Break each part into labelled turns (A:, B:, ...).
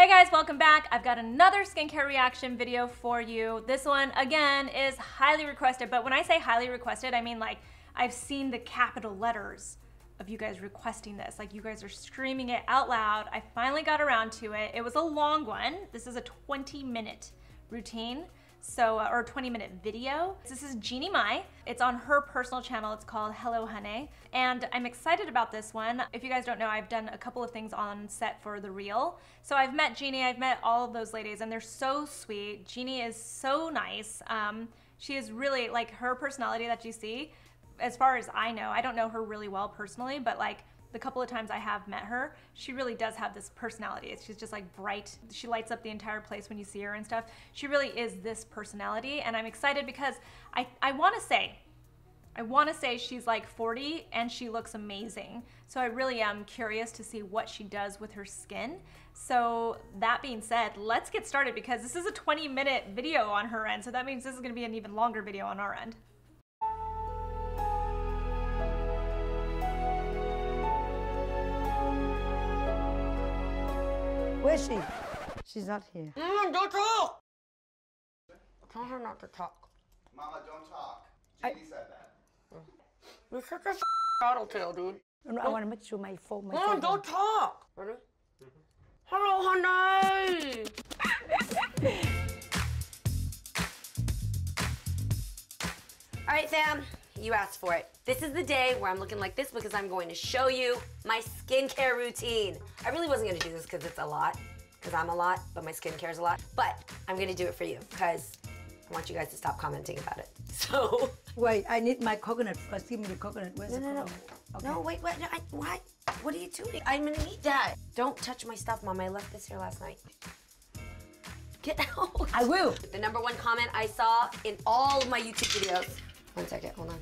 A: Hey guys, welcome back. I've got another skincare reaction video for you. This one, again, is highly requested, but when I say highly requested, I mean like I've seen the capital letters of you guys requesting this. Like you guys are screaming it out loud. I finally got around to it. It was a long one. This is a 20-minute routine. Or 20-minute video. This is Jeannie Mai. It's on her personal channel. It's called Hello Hunnay. And I'm excited about this one. If you guys don't know, I've done a couple of things on set for The Reel. So I've met Jeannie, I've met all of those ladies, and they're so sweet. Jeannie is so nice. She is really, like, her personality that you see, as far as I know, I don't know her really well personally, but like, the couple of times I have met her, she really does have this personality. She's just like bright. She lights up the entire place when you see her and stuff. She really is this personality, and I'm excited because I want to say she's like 40 and she looks amazing. So I really am curious to see what she does with her skin. So that being said, let's get started because this is a 20-minute video on her end. So that means this is going to be an even longer video on our end.
B: Where is she? She's not here.
C: Don't talk! Tell her not to talk.
D: Mama, don't talk. Jeannie said that.
C: You're such a tattletale, dude.
B: No, I want to make sure my phone.
C: Mom, don't talk! Ready? Hello, Hunnay! Alright, fam. You asked for it. This is the day where I'm looking like this because I'm going to show you my skincare routine. I really wasn't gonna do this because it's a lot, because I'm a lot, but my skincare is a lot. But I'm gonna do it for you because I want you guys to stop commenting about it. So.
B: Wait, I need my coconut first. Give me the coconut. Where's the coconut? Okay.
C: No, wait, what? What are you doing? I'm gonna need that. Don't touch my stuff, Mom. I left this here last night. Get out.
B: I will.
C: The #1 comment I saw in all of my YouTube videos. 1 second, hold on.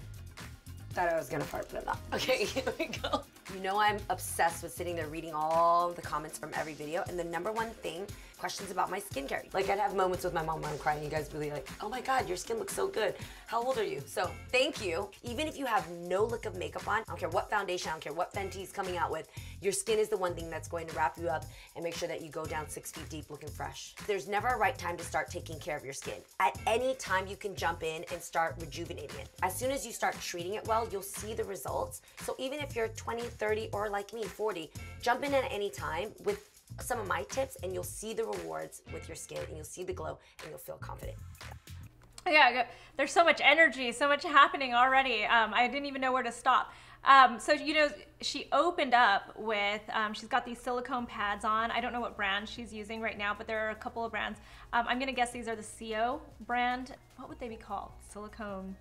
C: Thought I was gonna fart, but I'm not. Okay, here we go. You know I'm obsessed with sitting there reading all the comments from every video, and the #1 thing, questions about my skincare. Like I'd have moments with my mom where I'm crying, you guys would be like, oh my God, your skin looks so good. How old are you? So thank you. Even if you have no lick of makeup on, I don't care what foundation, I don't care what Fenty's coming out with, your skin is the one thing that's going to wrap you up and make sure that you go down 6 feet deep looking fresh. There's never a right time to start taking care of your skin. At any time you can jump in and start rejuvenating it. As soon as you start treating it well, you'll see the results. So even if you're 20, 30, or like me, 40, jump in at any time with some of my tips and you'll see the rewards with your skin and you'll see the glow and you'll feel confident.
A: Yeah, there's so much energy, so much happening already. I didn't even know where to stop. So, you know, she opened up with, she's got these silicone pads on. I don't know what brand she's using right now, but there are a couple of brands. I'm gonna guess these are the CO brand. What would they be called? Silicone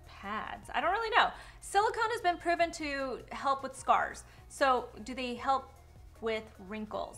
A: pads. I don't really know. Silicone has been proven to help with scars. So do they help with wrinkles?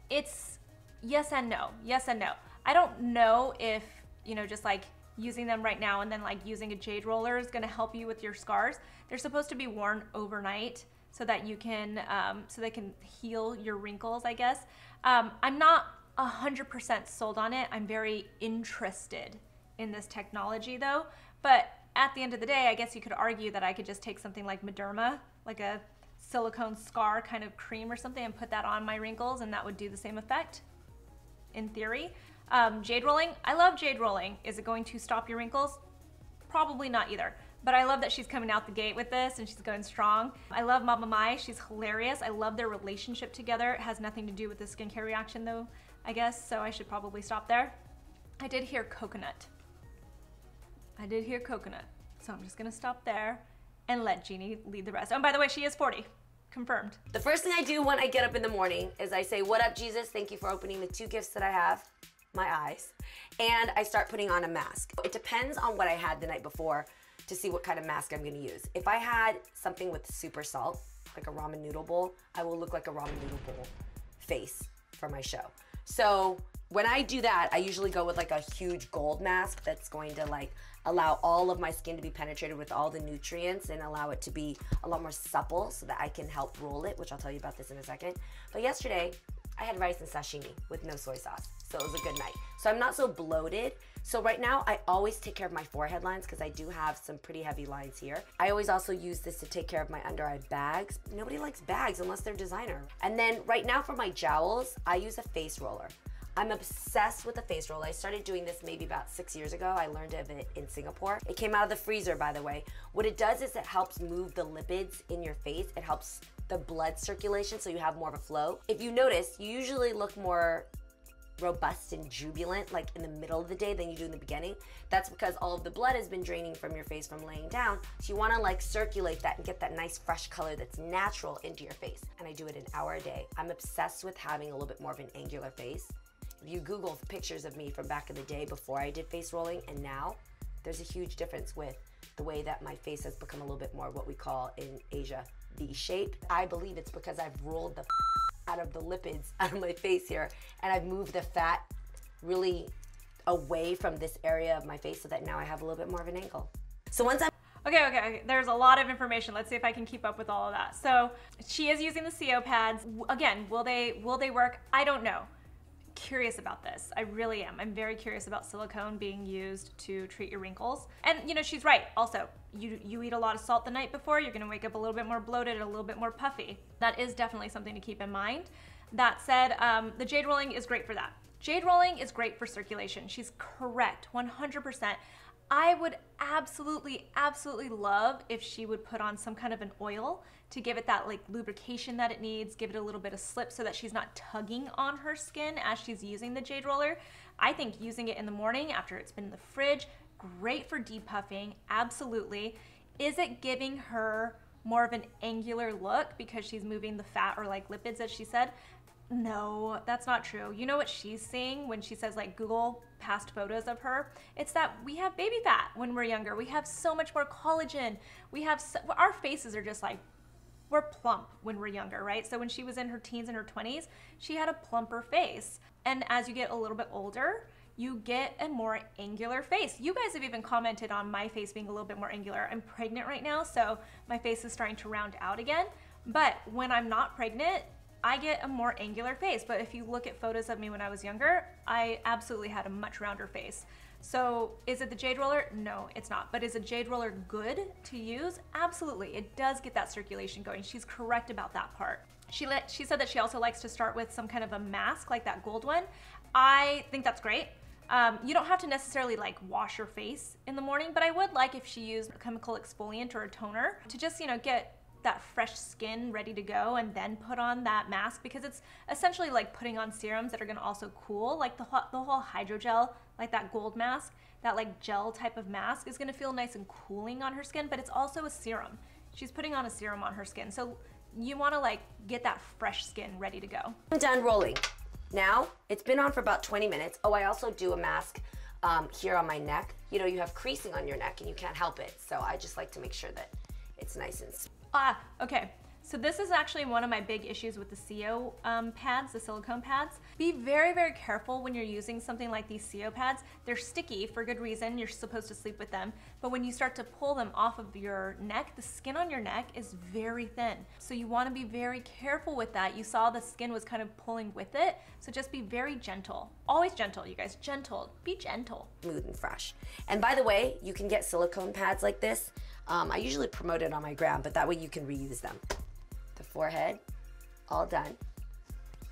A: It's yes and no. Yes and no. I don't know if, you know, just like using them right now and then like using a jade roller is gonna help you with your scars. They're supposed to be worn overnight so that you can, so they can heal your wrinkles, I guess. I'm not 100% sold on it. I'm very interested in this technology though, but at the end of the day, I guess you could argue that I could just take something like Mederma, like a silicone scar kind of cream or something, and put that on my wrinkles and that would do the same effect, in theory. Jade rolling, I love jade rolling. Is it going to stop your wrinkles? Probably not either. But I love that she's coming out the gate with this and she's going strong. I love Mama Mai, she's hilarious. I love their relationship together. It has nothing to do with the skincare reaction though, I guess, so I should probably stop there. I did hear coconut. So I'm just gonna stop there and let Jeannie lead the rest. Oh, and by the way, she is 40, confirmed.
C: The first thing I do when I get up in the morning is I say, what up, Jesus? Thank you for opening the 2 gifts that I have, my eyes. And I start putting on a mask. It depends on what I had the night before to see what kind of mask I'm gonna use. If I had something with super salt, like a ramen noodle bowl, I will look like a ramen noodle bowl face for my show. So when I do that, I usually go with like a huge gold mask that's going to like allow all of my skin to be penetrated with all the nutrients and allow it to be a lot more supple so that I can help roll it, which I'll tell you about this in a second. But yesterday, I had rice and sashimi with no soy sauce, so it was a good night. So I'm not so bloated. So right now, I always take care of my forehead lines because I do have some pretty heavy lines here. I always also use this to take care of my under eye bags. Nobody likes bags unless they're designer. And then right now for my jowls, I use a face roller. I'm obsessed with a face roller. I started doing this maybe about 6 years ago. I learned of it in Singapore. It came out of the freezer, by the way. What it does is it helps move the lipids in your face. It helps the blood circulation so you have more of a flow. If you notice, you usually look more robust and jubilant like in the middle of the day than you do in the beginning. That's because all of the blood has been draining from your face from laying down. So you wanna like circulate that and get that nice fresh color that's natural into your face. And I do it an hour a day. I'm obsessed with having a little bit more of an angular face. If you Google pictures of me from back in the day before I did face rolling and now, there's a huge difference with the way that my face has become a little bit more what we call in Asia, V-shape. I believe it's because I've rolled the out of the lipids out of my face here, and I've moved the fat really away from this area of my face so that now I have a little bit more of an angle. So once I'm
A: Okay, there's a lot of information. Let's see if I can keep up with all of that. So she is using the CO pads. Again, will they work? I don't know. Curious about this. I really am. I'm very curious about silicone being used to treat your wrinkles. And you know, she's right. Also, you eat a lot of salt the night before, you're gonna wake up a little bit more bloated, a little bit more puffy. That is definitely something to keep in mind. That said, the jade rolling is great for that. Jade rolling is great for circulation. She's correct, 100%. I would absolutely love if she would put on some kind of an oil to give it that like lubrication that it needs, give it a little bit of slip so that she's not tugging on her skin as she's using the jade roller. I think using it in the morning after it's been in the fridge, great for depuffing, absolutely. Is it giving her more of an angular look because she's moving the fat or like lipids as she said? No, that's not true. You know what she's seeing when she says like Google past photos of her? It's that we have baby fat when we're younger. We have so much more collagen. Our faces are just like, we're plump when we're younger, right? So when she was in her teens and her 20s, she had a plumper face. And as you get a little bit older, you get a more angular face. You guys have even commented on my face being a little bit more angular. I'm pregnant right now, so my face is starting to round out again. But when I'm not pregnant, I get a more angular face. But if you look at photos of me when I was younger, I absolutely had a much rounder face. So is it the jade roller? No, it's not. But is a jade roller good to use? Absolutely. It does get that circulation going. She's correct about that part. She said that she also likes to start with some kind of a mask like that gold one. I think that's great. You don't have to necessarily like wash your face in the morning, but I would like if she used a chemical exfoliant or a toner to just, you know, get that fresh skin ready to go and then put on that mask, because it's essentially like putting on serums that are going to also cool, like the whole hydrogel, like that gold mask, that like gel type of mask is going to feel nice and cooling on her skin, but it's also a serum. She's putting on a serum on her skin. So you want to like get that fresh skin ready to go.
C: I'm done rolling. Now, it's been on for about 20 minutes. Oh, I also do a mask here on my neck. You know, you have creasing on your neck and you can't help it. So I just like to make sure that it's nice and smooth.
A: Okay. So this is actually one of my big issues with the CO pads, the silicone pads. Be very, very careful when you're using something like these CO pads. They're sticky for good reason. You're supposed to sleep with them. But when you start to pull them off of your neck, the skin on your neck is very thin. So you want to be very careful with that. You saw the skin was kind of pulling with it. So just be very gentle. Always gentle, you guys. Gentle. Be gentle.
C: Smooth and fresh. And by the way, you can get silicone pads like this. I usually promote it on my gram, but that way you can reuse them. The forehead, all done.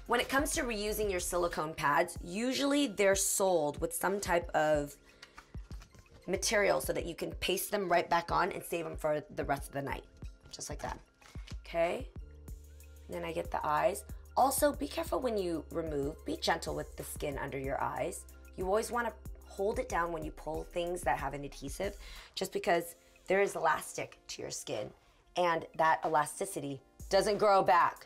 C: When it comes to reusing your silicone pads, usually they're sold with some type of material so that you can paste them right back on and save them for the rest of the night. Just like that. Okay? And then I get the eyes. Also, be careful when you remove. Be gentle with the skin under your eyes. You always want to hold it down when you pull things that have an adhesive, just because there is elastic to your skin, and that elasticity doesn't grow back.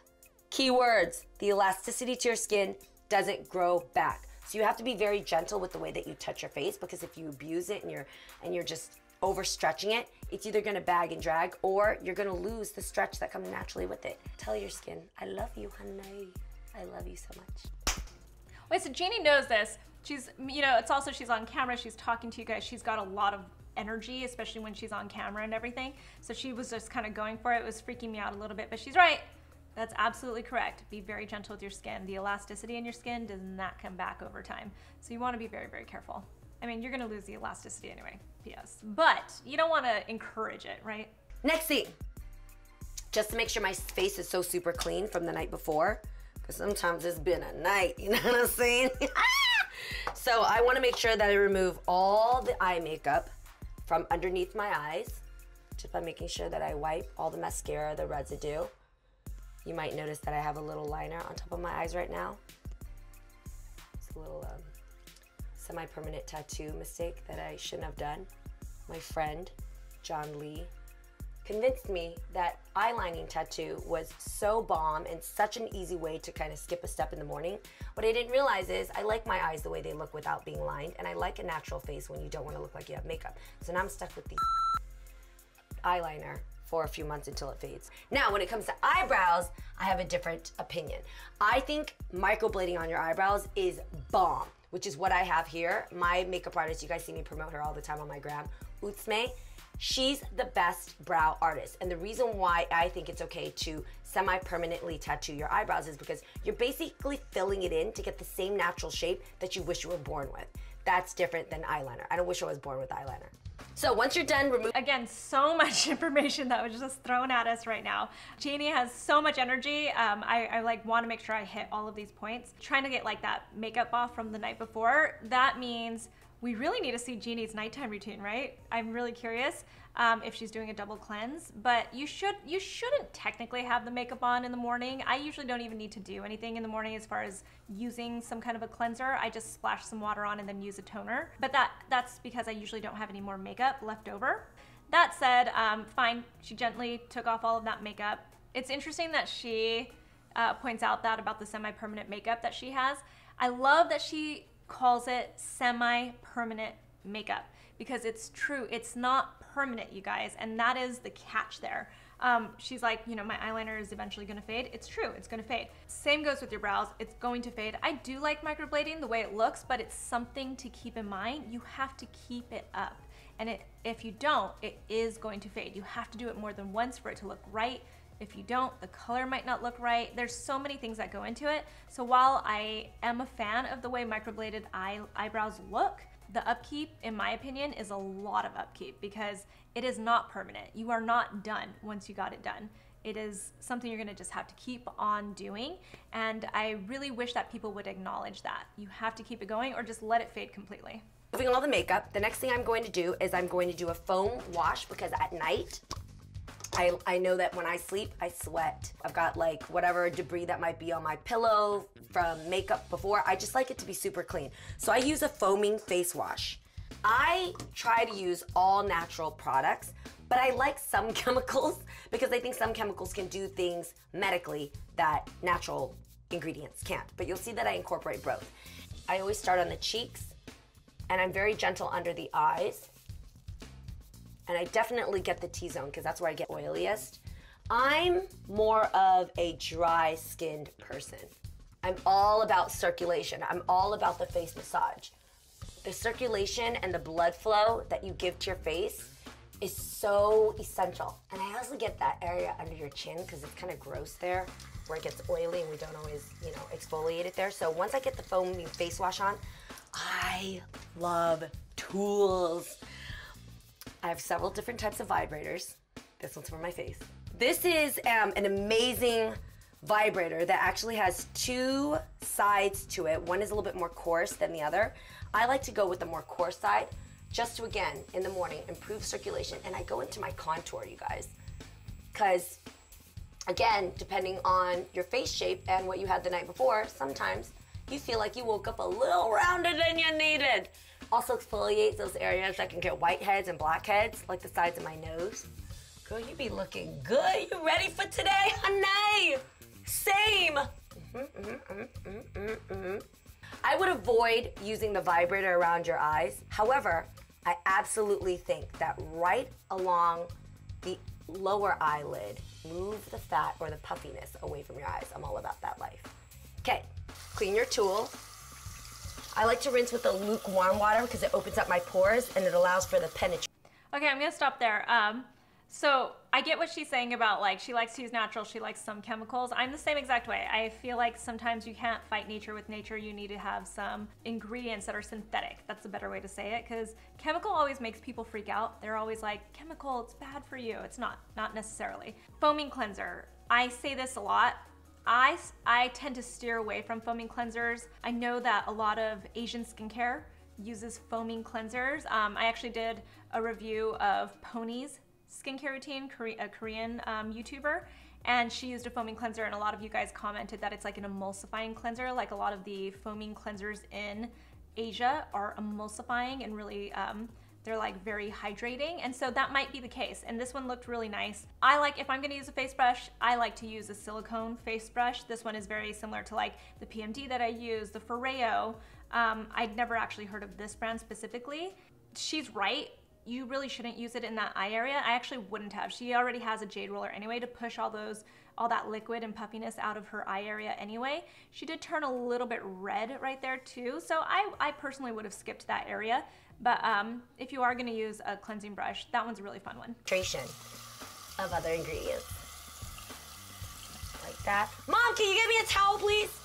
C: Key words, the elasticity to your skin doesn't grow back. So you have to be very gentle with the way that you touch your face, because if you abuse it and you're just overstretching it, it's either gonna bag and drag, or you're gonna lose the stretch that comes naturally with it. Tell your skin, I love you, Hunnay. I love you so much.
A: Wait, so Jeannie knows this. She's, you know, it's also, she's on camera, she's talking to you guys, she's got a lot of energy, especially when she's on camera and everything. So she was just kind of going for it. It was freaking me out a little bit, but she's right. That's absolutely correct. Be very gentle with your skin. The elasticity in your skin does not come back over time. So you want to be very, very careful. I mean, you're going to lose the elasticity anyway, P.S. But you don't want to encourage it, right?
C: Next thing, just to make sure my face is so super clean from the night before, because sometimes it's been a night, you know what I'm saying? So I want to make sure that I remove all the eye makeup from underneath my eyes, just by making sure that I wipe all the mascara, the residue. You might notice that I have a little liner on top of my eyes right now. It's a little semi-permanent tattoo mistake that I shouldn't have done. My friend, John Lee, convinced me that eyelining tattoo was so bomb and such an easy way to kind of skip a step in the morning. What I didn't realize is I like my eyes the way they look without being lined, and I like a natural face when you don't want to look like you have makeup. So now I'm stuck with the eyeliner for a few months until it fades. Now, when it comes to eyebrows, I have a different opinion. I think microblading on your eyebrows is bomb, which is what I have here. My makeup artist, you guys see me promote her all the time on my gram, Utsme. She's the best brow artist. And the reason why I think it's okay to semi-permanently tattoo your eyebrows is because you're basically filling it in to get the same natural shape that you wish you were born with. That's different than eyeliner. I don't wish I was born with eyeliner. So once you're done, remove.
A: Again, so much information that was just thrown at us right now. Jeannie has so much energy. I like want to make sure I hit all of these points. Trying to get like that makeup off from the night before. That means we really need to see Jeannie's nighttime routine, right? I'm really curious if she's doing a double cleanse, but you shouldn't technically have the makeup on in the morning. I usually don't even need to do anything in the morning as far as using some kind of a cleanser. I just splash some water on and then use a toner. But that's because I usually don't have any more makeup left over. That said, fine, she gently took off all of that makeup. It's interesting that she points out that about the semi-permanent makeup that she has. I love that she calls it semi-permanent makeup because it's true. It's not permanent, you guys, and that is the catch there. She's like, you know, my eyeliner is eventually gonna fade. It's true, it's gonna fade. Same goes with your brows, it's going to fade. I do like microblading the way it looks, but it's something to keep in mind. You have to keep it up. And if you don't, it is going to fade. You have to do it more than once for it to look right. If you don't, the color might not look right. There's so many things that go into it. So while I am a fan of the way microbladed eyebrows look, the upkeep, in my opinion, is a lot of upkeep because it is not permanent. You are not done once you got it done. It is something you're gonna just have to keep on doing. And I really wish that people would acknowledge that. You have to keep it going or just let it fade completely.
C: Moving all the makeup, the next thing I'm going to do is I'm going to do a foam wash because at night, I know that when I sleep, I sweat. I've got like whatever debris that might be on my pillow from makeup before. I just like it to be super clean. So I use a foaming face wash. I try to use all natural products, but I like some chemicals because I think some chemicals can do things medically that natural ingredients can't. But you'll see that I incorporate both. I always start on the cheeks and I'm very gentle under the eyes. And I definitely get the T-zone because that's where I get oiliest. I'm more of a dry-skinned person. I'm all about circulation. I'm all about the face massage. The circulation and the blood flow that you give to your face is so essential. And I also get that area under your chin because it's kind of gross there where it gets oily and we don't always, you know, exfoliate it there. So once I get the foaming face wash on, I love tools. I have several different types of vibrators. This one's for my face. This is an amazing vibrator that actually has two sides to it. One is a little bit more coarse than the other. I like to go with the more coarse side just to, again, in the morning, improve circulation. And I go into my contour, you guys. Because, again, depending on your face shape and what you had the night before, sometimes you feel like you woke up a little rounder than you needed. Also exfoliates those areas that can get whiteheads and blackheads, like the sides of my nose. Girl, you be looking good. You ready for today, Hunnay? Same. I would avoid using the vibrator around your eyes. However, I absolutely think that right along the lower eyelid, move the fat or the puffiness away from your eyes. I'm all about that life. Okay, clean your tool. I like to rinse with the lukewarm water because it opens up my pores and it allows for the penetration.
A: Okay, I'm gonna stop there. So I get what she's saying about like she likes to use natural, she likes some chemicals. I'm the same exact way. I feel like sometimes you can't fight nature with nature. You need to have some ingredients that are synthetic. That's a better way to say it, because chemical always makes people freak out. They're always like, chemical, it's bad for you. It's not necessarily. Foaming cleanser. I say this a lot. I tend to steer away from foaming cleansers. I know that a lot of Asian skincare uses foaming cleansers. I actually did a review of Pony's skincare routine, a Korean YouTuber, and she used a foaming cleanser, and a lot of you guys commented that it's like an emulsifying cleanser. Like a lot of the foaming cleansers in Asia are emulsifying and really they're like very hydrating, and so that might be the case. And this one looked really nice. I like, if I'm gonna use a face brush, I like to use a silicone face brush. This one is very similar to like the PMD that I use, the Foreo. I'd never actually heard of this brand specifically. She's right. You really shouldn't use it in that eye area. I actually wouldn't have. She already has a jade roller anyway to push all that liquid and puffiness out of her eye area anyway. She did turn a little bit red right there too, so I personally would have skipped that area. But if you are gonna use a cleansing brush, that one's a really fun one.
C: Of other ingredients. Like that. Mom, can you get me a towel, please?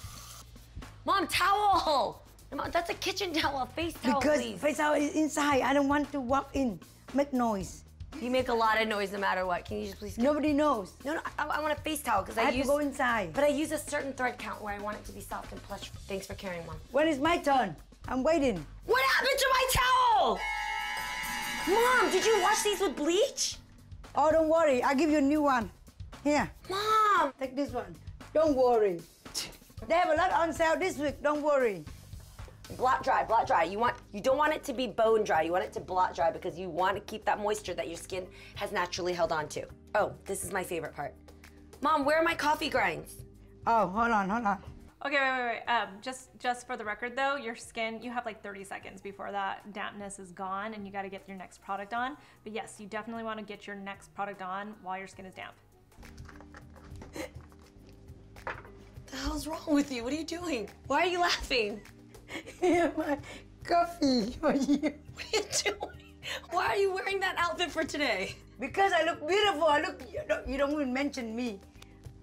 C: Mom, towel! Mom, that's a kitchen towel, face towel,
B: Because
C: please.
B: face towel is inside. I don't want to walk in, make noise.
C: You make a lot of noise no matter what. Can you just please?
B: Nobody knows.
C: No, I want a face towel because
B: I
C: I
B: have
C: use.
B: to go inside.
C: But I use a certain thread count where I want it to be soft and plush. Thanks for caring, Mom.
B: When is my turn? I'm waiting.
C: What happened to my towel? Mom, did you wash these with bleach?
B: Oh, don't worry. I'll give you a new one. Here,
C: Mom!
B: take this one. Don't worry. They have a lot on sale this week. Don't worry.
C: Blot dry, blot dry. You don't want it to be bone dry. You want it to blot dry because you want to keep that moisture that your skin has naturally held on to. Oh, this is my favorite part. Mom, where are my coffee grinds?
B: Oh, hold on, hold on.
A: Okay, wait. Just for the record though, your skin, you have like 30 seconds before that dampness is gone and you gotta get your next product on. But yes, you definitely wanna get your next product on while your skin is damp.
C: What the hell's wrong with you? What are you doing? Why are you laughing?
B: Here, my coffee for you.
C: What are you doing? Why are you wearing that outfit for today?
B: Because I look beautiful. You don't even mention me.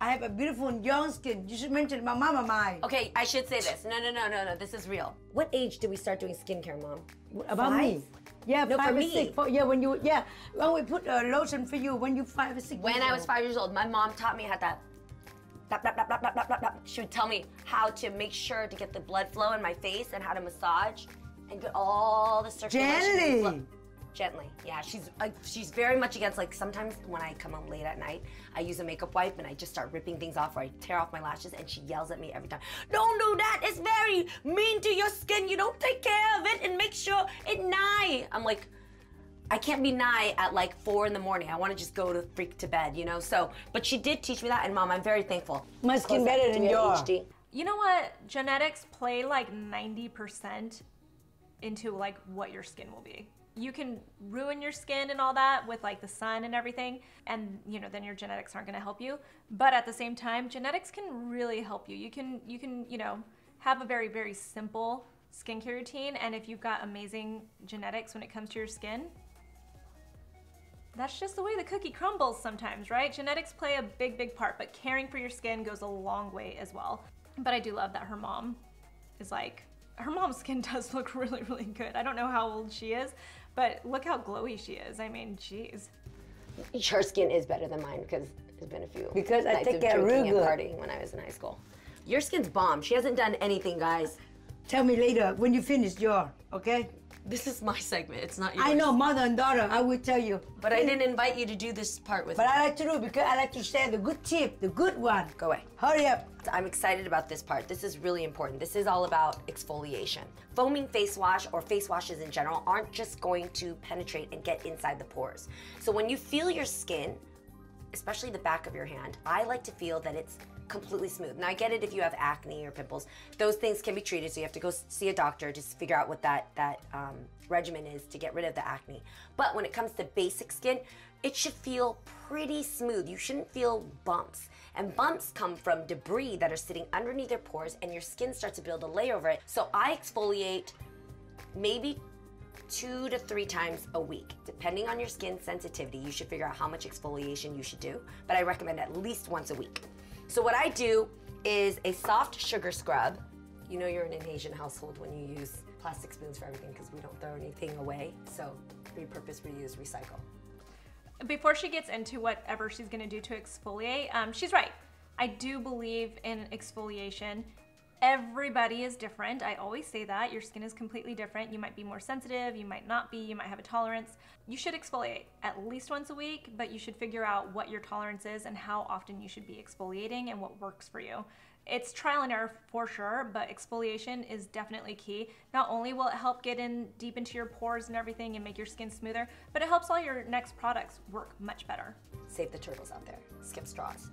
B: I have a beautiful and young skin. You should mention my mama Mai.
C: Okay, I should say this. No, this is real. What age did we start doing skincare, Mom?
B: About me? Yeah,
C: No,
B: 5
C: for
B: or
C: me.
B: 6. When we put lotion for you when you 5 or 6.
C: When I was 5 years old, my mom taught me how to blah, blah, blah, blah, blah, blah, blah. She would tell me how to make sure to get the blood flow in my face and how to massage and get all the circulation.
B: Gently.
C: Gently, yeah. She's very much against, like, sometimes when I come home late at night, I use a makeup wipe and I just start ripping things off or I tear off my lashes and she yells at me every time. Don't do that, it's very mean to your skin. You don't take care of it and make sure it nigh. I'm like, I can't be nigh at like 4 in the morning. I want to just go to freak to bed, you know? So, but she did teach me that, and Mom, I'm very thankful.
B: My skin better than yours.
C: HD.
A: You know what? Genetics play like 90% into like what your skin will be. You can ruin your skin and all that with like the sun and everything, and you know, then your genetics aren't going to help you. But at the same time, genetics can really help you. You can, you know, have a very, very simple skincare routine, and if you've got amazing genetics when it comes to your skin, that's just the way the cookie crumbles sometimes, right? Genetics play a big, big part, but caring for your skin goes a long way as well. But I do love that her mom is like, her mom's skin does look really, really good. I don't know how old she is, but look how glowy she is. I mean, geez.
C: Her skin is better than mine because there's been a few
B: Because I
C: nights
B: take
C: of
B: care
C: drinking
B: real
C: and
B: good.
C: partying when I was in high school. Your skin's bomb. She hasn't done anything, guys.
B: Tell me later when you finish yours, okay?
C: This is my segment. It's not yours.
B: I know, mother and daughter, I will tell you.
C: But I didn't invite you to do this part with
B: But
C: me.
B: I like to do because I like to share the good tip, the good one.
C: Go away.
B: Hurry up.
C: I'm excited about this part. This is really important. This is all about exfoliation. Foaming face wash or face washes in general aren't just going to penetrate and get inside the pores. So when you feel your skin, especially the back of your hand, I like to feel that it's completely smooth. Now I get it if you have acne or pimples. Those things can be treated, so you have to go see a doctor to figure out what that regimen is to get rid of the acne. But when it comes to basic skin, it should feel pretty smooth. You shouldn't feel bumps. And bumps come from debris that are sitting underneath your pores and your skin starts to build a layer over it. So I exfoliate maybe 2 to 3 times a week. Depending on your skin sensitivity, you should figure out how much exfoliation you should do, but I recommend at least once a week. So what I do is a soft sugar scrub. You know you're in an Asian household when you use plastic spoons for everything because we don't throw anything away. So repurpose, reuse, recycle.
A: Before she gets into whatever she's gonna do to exfoliate, she's right. I do believe in exfoliation. Everybody is different. I always say that. Your skin is completely different. You might be more sensitive, you might not be, you might have a tolerance. You should exfoliate at least once a week, but you should figure out what your tolerance is and how often you should be exfoliating and what works for you. It's trial and error for sure, but exfoliation is definitely key. Not only will it help get in deep into your pores and everything and make your skin smoother, but it helps all your next products work much better.
C: Save the turtles out there. Skip straws.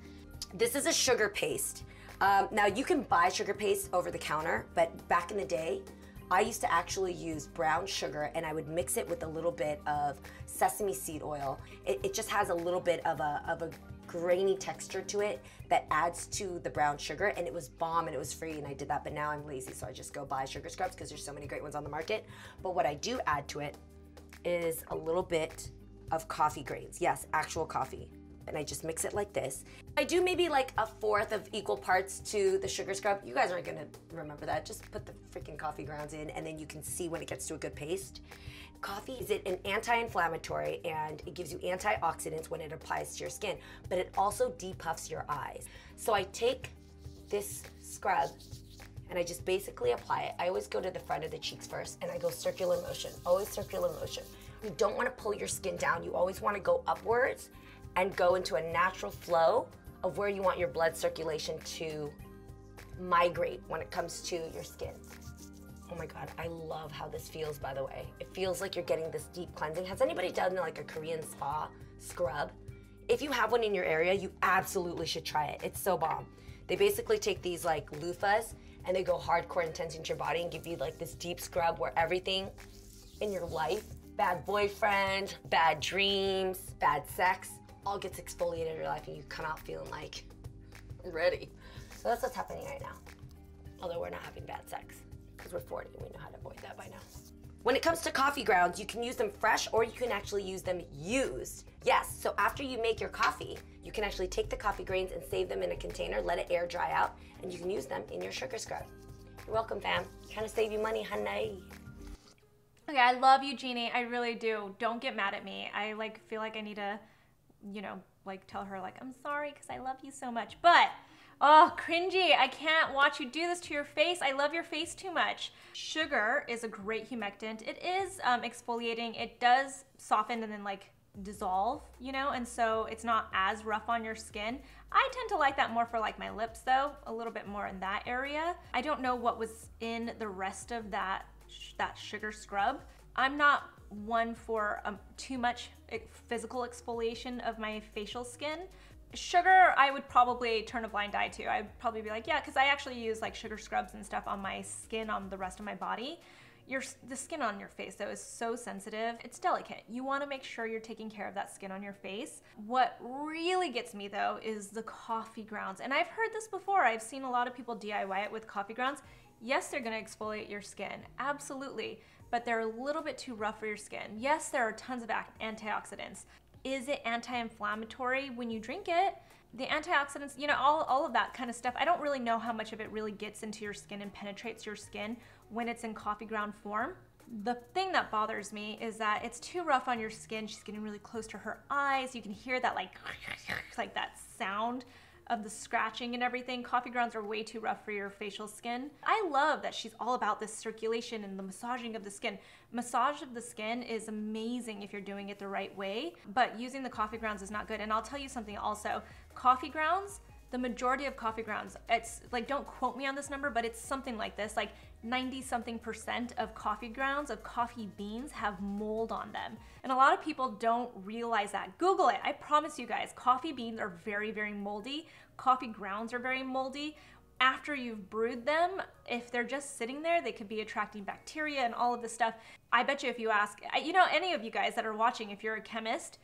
C: This is a sugar paste. Now you can buy sugar paste over the counter, but back in the day, I used to actually use brown sugar and I would mix it with a little bit of sesame seed oil. It just has a little bit of a grainy texture to it that adds to the brown sugar, and it was bomb and it was free and I did that, but now I'm lazy so I just go buy sugar scrubs because there's so many great ones on the market. But what I do add to it is a little bit of coffee grains. Yes, actual coffee. And I just mix it like this. I do maybe like 1/4 of equal parts to the sugar scrub. You guys aren't gonna remember that. Just put the freaking coffee grounds in and then you can see when it gets to a good paste. Coffee is an anti-inflammatory and it gives you antioxidants when it applies to your skin, but it also depuffs your eyes. So I take this scrub and I just basically apply it. I always go to the front of the cheeks first and I go circular motion, always circular motion. You don't wanna pull your skin down. You always wanna go upwards and go into a natural flow of where you want your blood circulation to migrate when it comes to your skin. Oh my God, I love how this feels, by the way. It feels like you're getting this deep cleansing. Has anybody done like a Korean spa scrub? If you have one in your area, you absolutely should try it. It's so bomb. They basically take these like loofahs and they go hardcore intense into your body and give you like this deep scrub where everything in your life, bad boyfriend, bad dreams, bad sex, all gets exfoliated in your life and you come out feeling like ready. So that's what's happening right now. Although we're not having bad sex because we're 40 and we know how to avoid that by now. When it comes to coffee grounds, you can use them fresh or you can actually use them used. Yes, so after you make your coffee, you can actually take the coffee grains and save them in a container, let it air dry out, and you can use them in your sugar scrub. You're welcome, fam. Trying to save you money, Hunnay.
A: Okay, I love you, Jeannie. I really do. Don't get mad at me. I like feel like I need to, you know, like tell her like, I'm sorry because I love you so much. But, oh, cringy. I can't watch you do this to your face. I love your face too much. Sugar is a great humectant. It is exfoliating. It does soften and then like dissolve, you know, and so it's not as rough on your skin. I tend to like that more for like my lips though, a little bit more in that area. I don't know what was in the rest of that sugar scrub. I'm not one for too much physical exfoliation of my facial skin. Sugar, I would probably turn a blind eye to. I'd probably be like, yeah, because I actually use like sugar scrubs and stuff on my skin, on the rest of my body. The skin on your face though is so sensitive. It's delicate. You want to make sure you're taking care of that skin on your face. What really gets me though is the coffee grounds. And I've heard this before. I've seen a lot of people DIY it with coffee grounds. Yes, they're going to exfoliate your skin. Absolutely. But they're a little bit too rough for your skin. Yes, there are tons of antioxidants. Is it anti-inflammatory when you drink it? The antioxidants, you know, all of that kind of stuff, I don't really know how much of it really gets into your skin and penetrates your skin when it's in coffee ground form. The thing that bothers me is that it's too rough on your skin. She's getting really close to her eyes. You can hear that like that sound of the scratching and everything. Coffee grounds are way too rough for your facial skin. I love that she's all about this circulation and the massaging of the skin. Massage of the skin is amazing if you're doing it the right way, but using the coffee grounds is not good. And I'll tell you something also, coffee grounds, the majority of coffee grounds, it's like, don't quote me on this number, but it's something like this, like 90-something% of coffee grounds, of coffee beans have mold on them. And a lot of people don't realize that. Google it, I promise you guys, coffee beans are very, very moldy. Coffee grounds are very moldy. After you've brewed them, if they're just sitting there, they could be attracting bacteria and all of this stuff. I bet you if you ask, you know, any of you guys that are watching, if you're a chemist,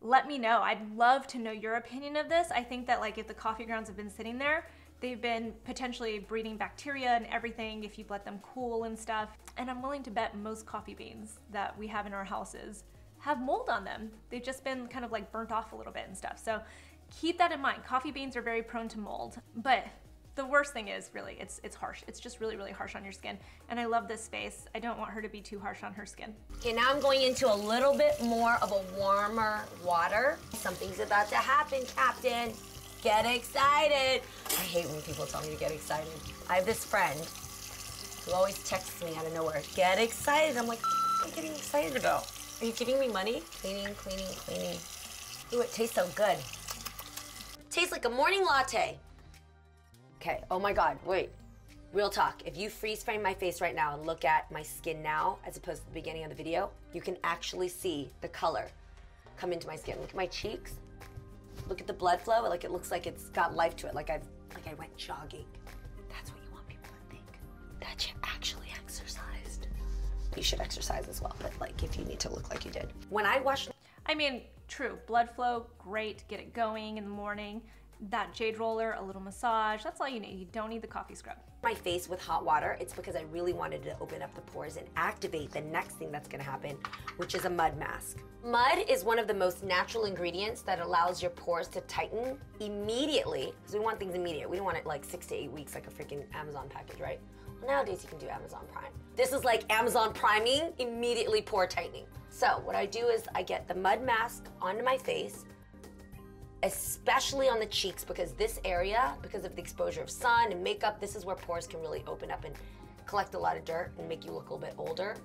A: let me know. I'd love to know your opinion of this. I think that like if the coffee grounds have been sitting there, They've been potentially breeding bacteria and everything if you've let them cool and stuff. And I'm willing to bet most coffee beans that we have in our houses have mold on them. They've just been kind of like burnt off a little bit and stuff. So keep that in mind. Coffee beans are very prone to mold, but the worst thing is really, it's harsh. It's just really, really harsh on your skin. And I love this face. I don't want her to be too harsh on her skin.
C: Okay, now I'm going into a little bit more of a warmer water. Something's about to happen, Captain. Get excited. I hate when people tell me to get excited. I have this friend who always texts me out of nowhere, get excited. I'm like, what am I getting excited about? Are you giving me money? Cleaning, cleaning, cleaning. Ooh, it tastes so good. Tastes like a morning latte. Okay, oh my God, wait. Real talk, if you freeze frame my face right now and look at my skin now, as opposed to the beginning of the video, you can actually see the color come into my skin. Look at my cheeks. Look at the blood flow, like it looks like it's got life to it, like I went jogging. That's what you want people to think, that you actually exercised. You should exercise as well, but like if you need to look like you did. When I wash...
A: I mean, true, blood flow, great, get it going in the morning. That jade roller, a little massage, that's all you need. You don't need the coffee scrub.
C: My face with hot water, it's because I really wanted to open up the pores and activate the next thing that's gonna happen, which is a mud mask. Mud is one of the most natural ingredients that allows your pores to tighten immediately, because we want things immediate. We don't want it like 6 to 8 weeks like a freaking Amazon package, right? Well, nowadays you can do Amazon Prime. This is like Amazon priming, immediately pore tightening. So what I do is I get the mud mask onto my face, especially on the cheeks, because this area, because of the exposure of sun and makeup, this is where pores can really open up and collect a lot of dirt and make you look a little bit older.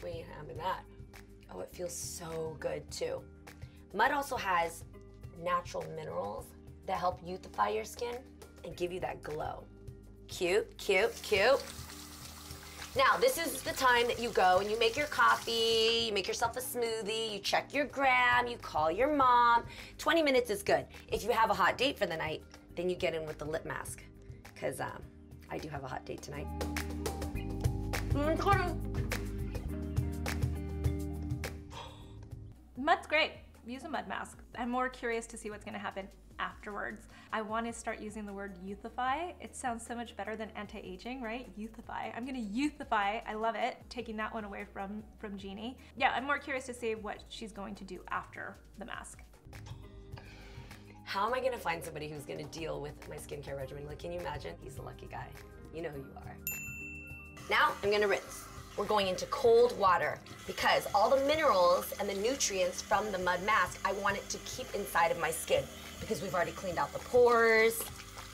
C: We ain't having that. Oh, it feels so good too. Mud also has natural minerals that help youthify your skin and give you that glow. Cute, cute, cute. Now, this is the time that you go and you make your coffee, you make yourself a smoothie, you check your gram, you call your mom. 20 minutes is good. If you have a hot date for the night, then you get in with the lip mask, because I do have a hot date tonight.
A: Mud's great. Use a mud mask. I'm more curious to see what's gonna happen afterwards. I want to start using the word youthify. It sounds so much better than anti-aging, right? Youthify. I'm gonna youthify. I love it. Taking that one away from Jeannie. Yeah, I'm more curious to see what she's going to do after the mask.
C: How am I gonna find somebody who's gonna deal with my skincare regimen? Like, can you imagine? He's a lucky guy. You know who you are. Now I'm gonna rinse. We're going into cold water because all the minerals and the nutrients from the mud mask, I want it to keep inside of my skin, because we've already cleaned out the pores,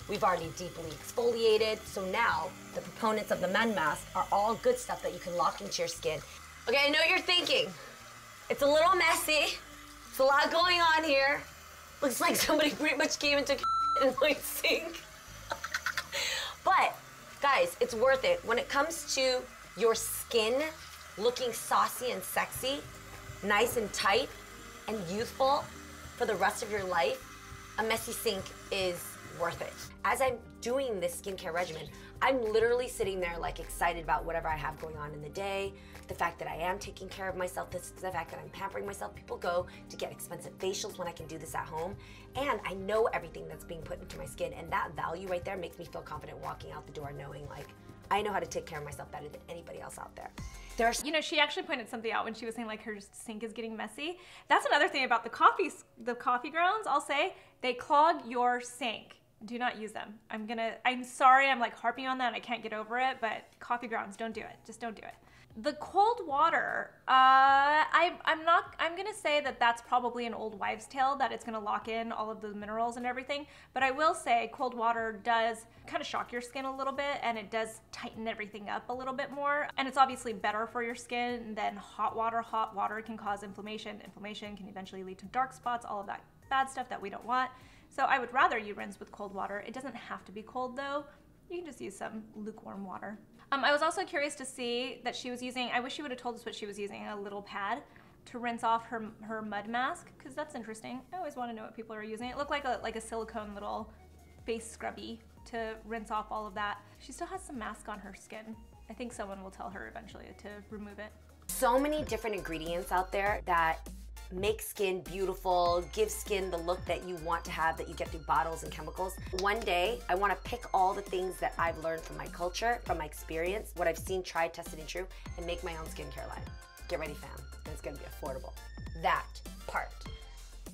C: we've already deeply exfoliated. So now the proponents of the mud mask are all good stuff that you can lock into your skin. Okay, I know what you're thinking. It's a little messy. It's a lot going on here. Looks like somebody pretty much came and took in my sink. But guys, it's worth it. When it comes to your skin looking saucy and sexy, nice and tight and youthful for the rest of your life, a messy sink is worth it. As I'm doing this skincare regimen, I'm literally sitting there like excited about whatever I have going on in the day, the fact that I am taking care of myself, the fact that I'm pampering myself. People go to get expensive facials when I can do this at home, and I know everything that's being put into my skin, and that value right there makes me feel confident walking out the door knowing like, I know how to take care of myself better than anybody else out there.
A: You know, she actually pointed something out when she was saying like her sink is getting messy. That's another thing about the coffee grounds, I'll say, they clog your sink. Do not use them. I'm sorry, I'm like harping on that and I can't get over it, but coffee grounds, don't do it. Just don't do it. The cold water, I'm gonna say that that's probably an old wives' tale, that it's gonna lock in all of the minerals and everything. But I will say cold water does kind of shock your skin a little bit, and it does tighten everything up a little bit more. And it's obviously better for your skin than hot water. Hot water can cause inflammation. Inflammation can eventually lead to dark spots, all of that bad stuff that we don't want. So I would rather you rinse with cold water. It doesn't have to be cold though. You can just use some lukewarm water. I was also curious to see that she was using, I wish she would have told us what she was using, a little pad to rinse off her mud mask, because that's interesting. I always want to know what people are using. It looked like a silicone little face scrubby to rinse off all of that. She still has some mask on her skin. I think someone will tell her eventually to remove it.
C: So many different ingredients out there that make skin beautiful, give skin the look that you want to have that you get through bottles and chemicals. One day, I want to pick all the things that I've learned from my culture, from my experience, what I've seen, tried, tested, and true, and make my own skincare line. Get ready, fam, and it's gonna be affordable. That part.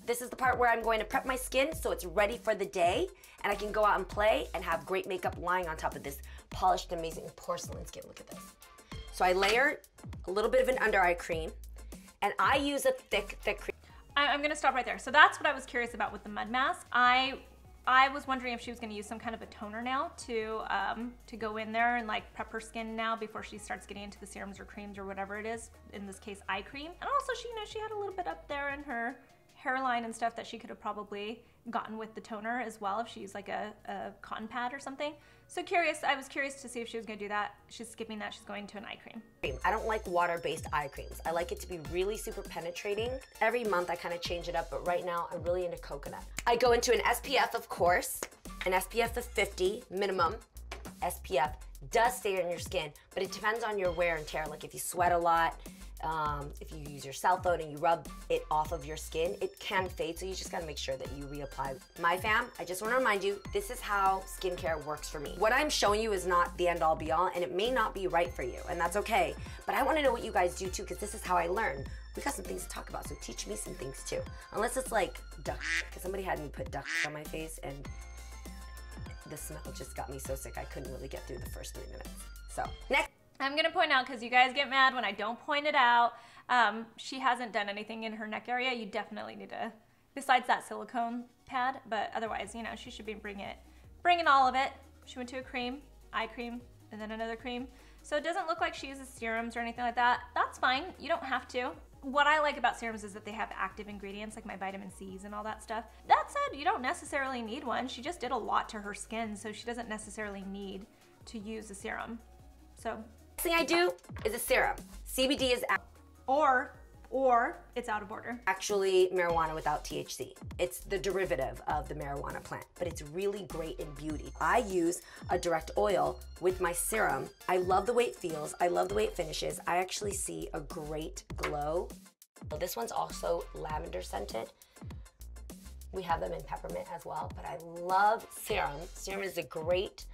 C: This is the part where I'm going to prep my skin so it's ready for the day, and I can go out and play and have great makeup lying on top of this polished, amazing porcelain skin. Look at this. So I layer a little bit of an under eye cream, and I use a thick cream.
A: I'm gonna stop right there. So that's what I was curious about with the mud mask. I was wondering if she was gonna use some kind of a toner now to go in there and like prep her skin now before she starts getting into the serums or creams or whatever it is, in this case, eye cream. And also, she had a little bit up there in her hairline and stuff that she could have probably gotten with the toner as well if she used like a cotton pad or something. So I was curious to see if she was gonna do that. She's skipping that, she's going to an eye cream.
C: I don't like water-based eye creams. I like it to be really super penetrating. Every month I kind of change it up, but right now I'm really into coconut. I go into an SPF, of course, an SPF of 50 minimum. SPF does stay on your skin, but it depends on your wear and tear. Like if you sweat a lot, if you use your cell phone and you rub it off of your skin, it can fade, so you just gotta make sure that you reapply. My fam, I just wanna remind you, this is how skincare works for me. What I'm showing you is not the end all be all, and it may not be right for you, and that's okay. But I wanna know what you guys do too, because this is how I learn. We got some things to talk about, so teach me some things too. Unless it's like duck, because somebody had me put duck on my face, and the smell just got me so sick I couldn't really get through the first 3 minutes. So, next.
A: I'm gonna point out, because you guys get mad when I don't point it out, she hasn't done anything in her neck area. You definitely need to, besides that silicone pad, but otherwise, she should be bringing all of it. She went to a cream, eye cream, and then another cream. So it doesn't look like she uses serums or anything like that. That's fine, you don't have to. What I like about serums is that they have active ingredients like my vitamin C's and all that stuff. That said, you don't necessarily need one. She just did a lot to her skin, so she doesn't necessarily need to use a serum. So.
C: Next thing I do is a serum. CBD is
A: or it's out of order.
C: Actually marijuana without THC. It's the derivative of the marijuana plant, but it's really great in beauty. I use a direct oil with my serum. I love the way it feels. I love the way it finishes. I actually see a great glow. This one's also lavender scented. We have them in peppermint as well, but I love serum. Serum is a great,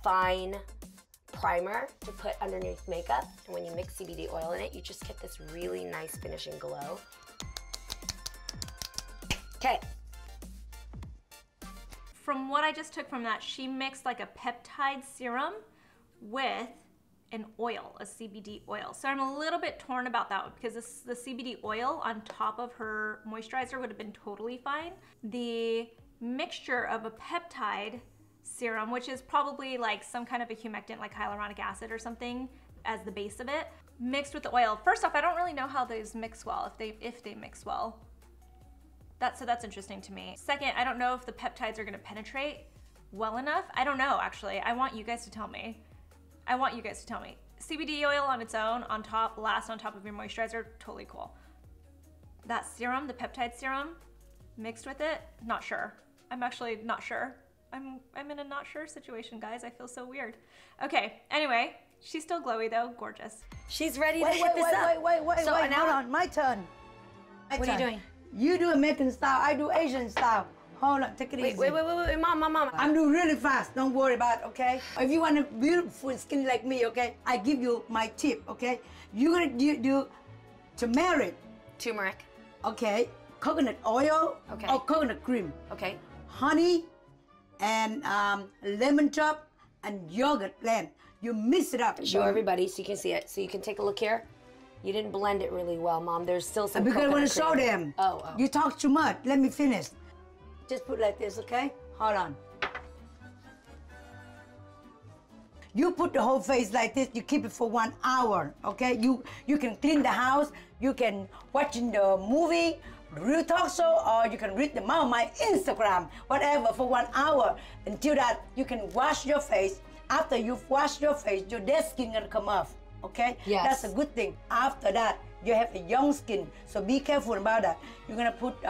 C: fine primer to put underneath makeup, and when you mix CBD oil in it, you just get this really nice finishing glow. Okay.
A: From what I just took from that, she mixed like a peptide serum with an oil, a CBD oil. So I'm a little bit torn about that one, because the CBD oil on top of her moisturizer would have been totally fine. The mixture of a peptide serum, which is probably like some kind of a humectant like hyaluronic acid or something as the base of it, mixed with the oil. First off, I don't really know how those mix well, if they mix well. So that's interesting to me. Second, I don't know if the peptides are gonna penetrate well enough. I don't know, actually. I want you guys to tell me. CBD oil on its own, last on top of your moisturizer, totally cool. That serum, the peptide serum, mixed with it, not sure. I'm actually not sure. I'm in a not sure situation, guys. I feel so weird. Okay, anyway, she's still glowy though, gorgeous.
C: She's ready to hit this up.
B: Wait, hold on, my turn.
C: What are you doing?
B: You do American style, I do Asian style. Hold on, take it easy.
C: Wait, mom.
B: I'm doing really fast, don't worry about it, okay? If you want a beautiful skin like me, okay, I give you my tip, okay? You're gonna do turmeric.
C: Turmeric.
B: Okay, coconut oil,
C: okay,
B: or coconut cream.
C: Okay.
B: Honey, and lemon chop, and yogurt blend. You mix it up.
C: Show everybody so you can see it. So you can take a look here. You didn't blend it really well, Mom. There's still some
B: because I want to show
C: cream.
B: them.
C: Oh.
B: You talk too much. Let me finish. Just put like this, okay? Hold on. You put the whole face like this. You keep it for 1 hour, okay? You can clean the house. You can watch in the movie, real talk show, or you can read on my Instagram, whatever, for 1 hour. Until that, you can wash your face. After you've washed your face, your dead skin gonna come off, okay?
C: Yes.
B: That's a good thing. After that, you have a young skin, so be careful about that. You're gonna put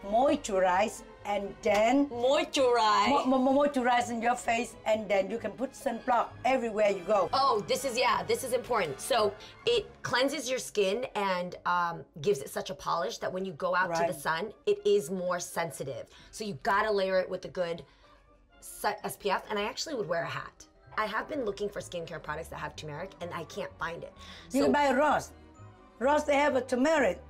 B: moisturize and then
C: moisturize.
B: Moisturizing your face, and then you can put sunblock everywhere you go.
C: Oh, this is important. So it cleanses your skin and gives it such a polish that when you go out to the sun, it is more sensitive. So you gotta layer it with a good SPF, and I actually would wear a hat. I have been looking for skincare products that have turmeric, and I can't find it. So
B: you can buy Ross. Ross, they have a turmeric.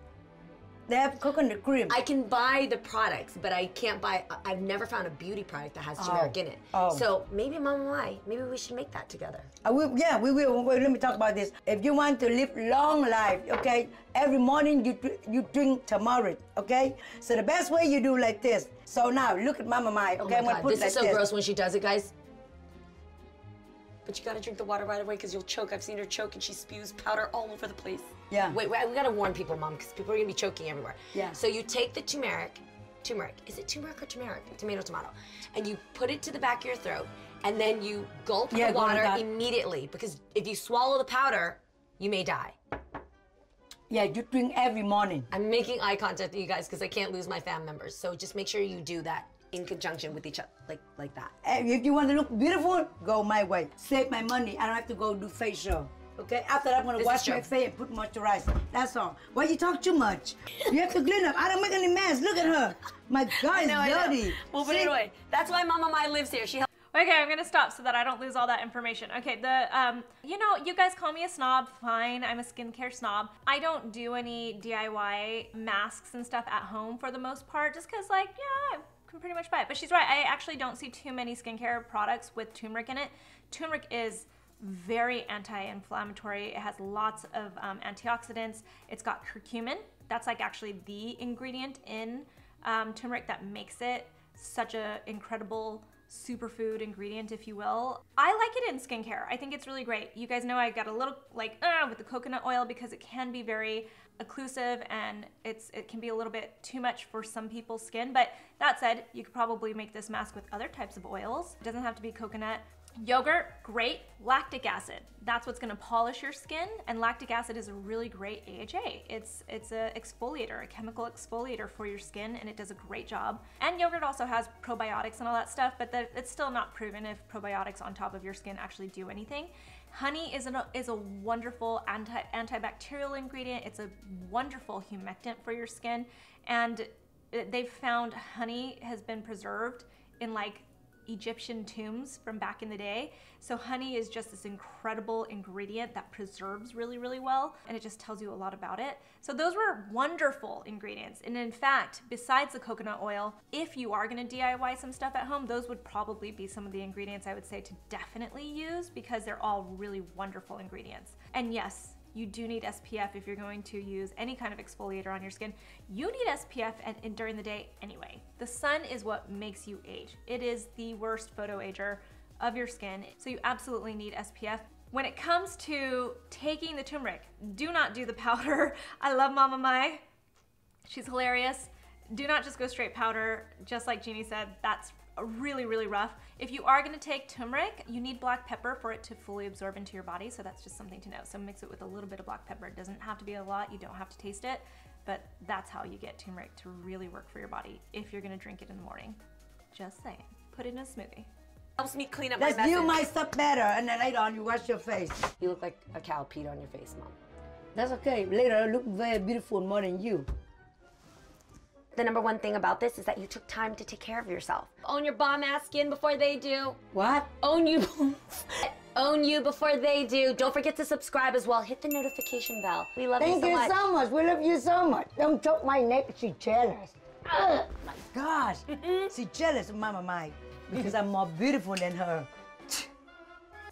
B: They have coconut cream.
C: I can buy the products, but I can't buy, I've never found a beauty product that has turmeric in it. So maybe Mama Mai, maybe we should make that together.
B: We will. Let me talk about this. If you want to live long life, okay, every morning you drink turmeric, okay? So the best way you do like this. So now, look at Mama Mai, okay?
C: Oh my God, this is so gross when she does it, guys. But you gotta drink the water right away because you'll choke. I've seen her choke and she spews powder all over the place.
B: Yeah.
C: Wait, we gotta warn people, Mom, because people are gonna be choking everywhere.
B: Yeah.
C: So you take the turmeric, is it turmeric or turmeric? Tomato. And you put it to the back of your throat, and then you gulp the water immediately, because if you swallow the powder, you may die.
B: Yeah, you drink every morning.
C: I'm making eye contact with you guys because I can't lose my fam members. So just make sure you do that in conjunction with each other, like that.
B: If you want to look beautiful, go my way. Save my money. I don't have to go do facial. Okay? After that, I'm gonna wash my face and put moisturizer. That's all. Why you talk too much? You have to clean up. I don't make any mess. Look at her. My God, it's dirty.
C: We'll put it away. That's why Mama Mai lives here. She helps.
A: Okay, I'm gonna stop so that I don't lose all that information. Okay, you know, you guys call me a snob, fine, I'm a skincare snob. I don't do any DIY masks and stuff at home for the most part, just cause like, yeah, I can pretty much buy it. But she's right, I actually don't see too many skincare products with turmeric in it. Turmeric is very anti-inflammatory. It has lots of antioxidants. It's got curcumin. That's like actually the ingredient in turmeric that makes it such an incredible superfood ingredient, if you will. I like it in skincare. I think it's really great. You guys know I got a little like with the coconut oil because it can be very occlusive and it can be a little bit too much for some people's skin. But that said, you could probably make this mask with other types of oils. It doesn't have to be coconut. Yogurt, great. Lactic acid, that's what's gonna polish your skin, and lactic acid is a really great AHA. It's a exfoliator, a chemical exfoliator for your skin, and it does a great job. And yogurt also has probiotics and all that stuff, but it's still not proven if probiotics on top of your skin actually do anything. Honey is a wonderful antibacterial ingredient. It's a wonderful humectant for your skin, and they've found honey has been preserved in like Egyptian tombs from back in the day. So honey is just this incredible ingredient that preserves really, really well, and it just tells you a lot about it. So those were wonderful ingredients. And in fact, besides the coconut oil, if you are gonna DIY some stuff at home, those would probably be some of the ingredients I would say to definitely use, because they're all really wonderful ingredients. And yes, you do need SPF if you're going to use any kind of exfoliator on your skin. You need SPF during the day anyway. The sun is what makes you age. It is the worst photoager of your skin, so you absolutely need SPF. When it comes to taking the turmeric, do not do the powder. I love Mama Mai. She's hilarious. Do not just go straight powder. Just like Jeannie said, that's really, really rough. If you are gonna take turmeric, you need black pepper for it to fully absorb into your body, so that's just something to know. So mix it with a little bit of black pepper. It doesn't have to be a lot, you don't have to taste it, but that's how you get turmeric to really work for your body if you're gonna drink it in the morning. Just saying. Put it in a smoothie.
C: Helps me clean up my message.
B: Let's do my stuff better, and then later on you wash your face.
C: You look like a cow peed on your face, Mom.
B: That's okay. Later I look very beautiful more than you.
C: The number one thing about this is that you took time to take care of yourself. Own your bomb ass skin before they do.
B: What?
C: Own you. Own you before they do. Don't forget to subscribe as well. Hit the notification bell. We love you so much.
B: Thank you so much. We love you so much. Don't choke my neck. She's jealous. Oh my gosh. She's jealous of Mama Mai because I'm more beautiful than her.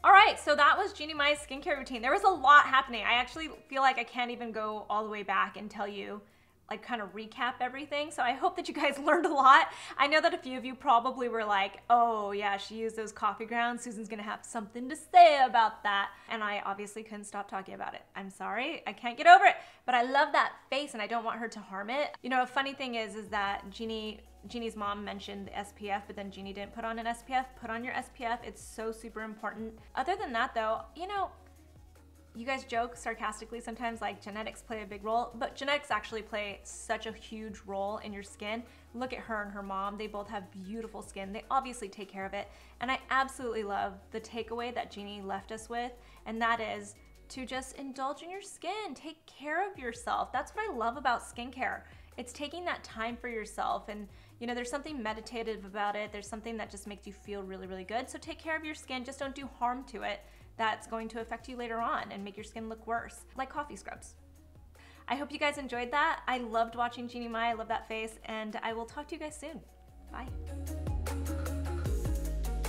A: All right, so that was Jeannie Mai's skincare routine. There was a lot happening. I actually feel like I can't even go all the way back and tell you, like kind of recap everything. So I hope that you guys learned a lot. I know that a few of you probably were like, oh yeah, she used those coffee grounds. Susan's gonna have something to say about that. And I obviously couldn't stop talking about it. I'm sorry, I can't get over it, but I love that face and I don't want her to harm it. You know, a funny thing is that Jeannie's mom mentioned the SPF, but then Jeannie didn't put on an SPF. Put on your SPF, it's so super important. Other than that though, you know, You guys joke sarcastically sometimes like genetics play a big role, but genetics actually play such a huge role in your skin. Look at her and her mom. They both have beautiful skin. They obviously take care of it. And I absolutely love the takeaway that Jeannie left us with, and that is to just indulge in your skin. Take care of yourself. That's what I love about skincare. It's taking that time for yourself, and you know, there's something meditative about it. There's something that just makes you feel really, really good. So take care of your skin. Just don't do harm to it that's going to affect you later on and make your skin look worse, like coffee scrubs. I hope you guys enjoyed that. I loved watching Jeannie Mai. I love that face, and I will talk to you guys soon. Bye.